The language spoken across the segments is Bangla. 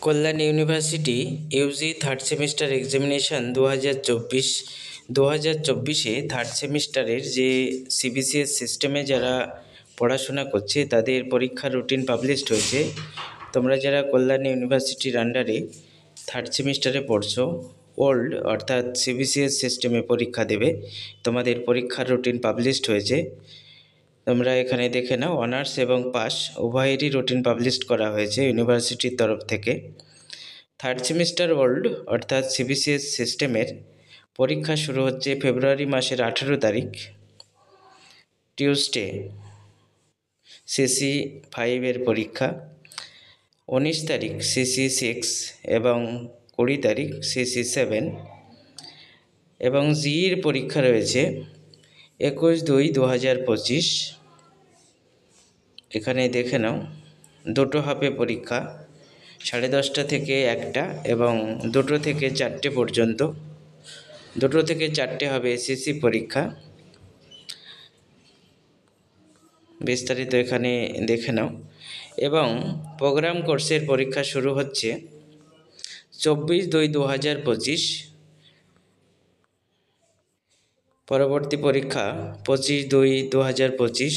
কল্যাণ university UG third semester examination 2024-এ থার্ড সেমিস্টারের যে সিবিসিএস সিস্টেমে যারা পড়াশোনা করছে তাদের পরীক্ষার রুটিন পাবলিশড হয়েছে। তোমরা যারা কল্যাণ ইউনিভার্সিটির আন্ডারে থার্ড সেমিস্টারে পড়ছো, ওল্ড অর্থাৎ সিবিসিএস সিস্টেমে পরীক্ষা দেবে, তোমাদের পরীক্ষার রুটিন পাবলিশড হয়েছে। তোমরা এখানে দেখে নাও, অনার্স এবং পাস উভয়েরই রুটিন পাবলিশড করা হয়েছে ইউনিভার্সিটির তরফ থেকে। থার্ড সেমিস্টার ওল্ড অর্থাৎ সিবিসিএস সিস্টেমের পরীক্ষা শুরু হচ্ছে ফেব্রুয়ারি মাসের 18 তারিখ টিউসডে সিসি 5-এর পরীক্ষা, 19 তারিখ সিসি 6 এবং 20 তারিখ সিসি 7, এবং জিইর পরীক্ষা রয়েছে 21/2/2025। এখানে দেখে নাও, দুটো হাফে পরীক্ষা, 10:30 থেকে 1টা এবং 2টো থেকে 4টে পর্যন্ত। 2টো থেকে 4টে হবে এসএসসি পরীক্ষা। বিস্তারিত এখানে দেখে নাও। এবং প্রোগ্রাম কোর্সের পরীক্ষা শুরু হচ্ছে 24/2/2025। পরবর্তী পরীক্ষা 25/2/2025।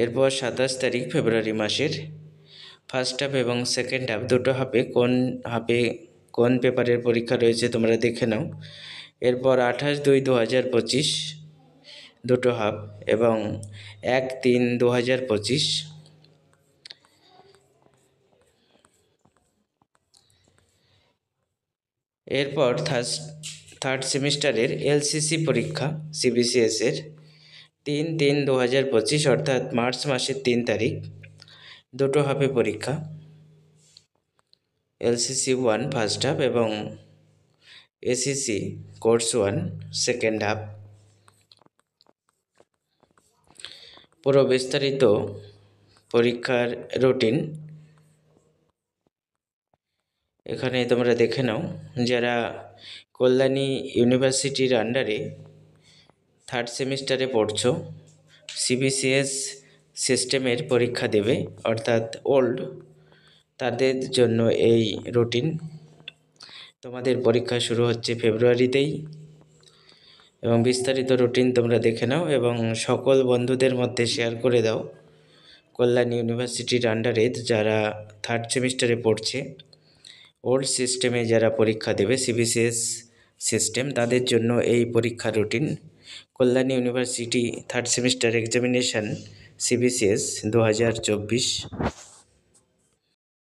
এরপর 27 তারিখ ফেব্রুয়ারি মাসের ফার্স্ট হাফ এবং সেকেন্ড হাফ, দুটো হাফে কোন পেপারের পরীক্ষা রয়েছে তোমরা দেখে নাও। এরপর 28/2/2025 দুটো হাফ এবং 1/3/2025। এরপর থার্ড সেমিস্টারের এলসিসি পরীক্ষা সিবিসিএসের 3/3/2025 অর্থাৎ মার্চ মাসের 3 তারিখ, দুটো হাফে পরীক্ষা, এলসিসি 1 ফার্স্ট হাফ এবং এসিসি কোর্স 1 সেকেন্ড হাফ। পুরো বিস্তারিত পরীক্ষার রুটিন এখানে তোমরা দেখে নাও। যারা কল্যাণী ইউনিভার্সিটির আন্ডারে থার্ড সেমিস্টারে পড়ছো, সিবিসিএস সিস্টেমের পরীক্ষা দেবে অর্থাৎ ওল্ড, তাদের জন্য এই রুটিন। তোমাদের পরীক্ষা শুরু হচ্ছে ফেব্রুয়ারিতেই এবং বিস্তারিত রুটিন তোমরা দেখে নাও এবং সকল বন্ধুদের মধ্যে শেয়ার করে দাও। কল্যাণ ইউনিভার্সিটির আন্ডারে যারা থার্ড সেমিস্টারে পড়ছে, ওল্ড সিস্টেমে যারা পরীক্ষা দেবে সিবিসিএস সিস্টেম, তাদের জন্য এই পরীক্ষার routine. Kalyan university third semester examination CBCS 2024।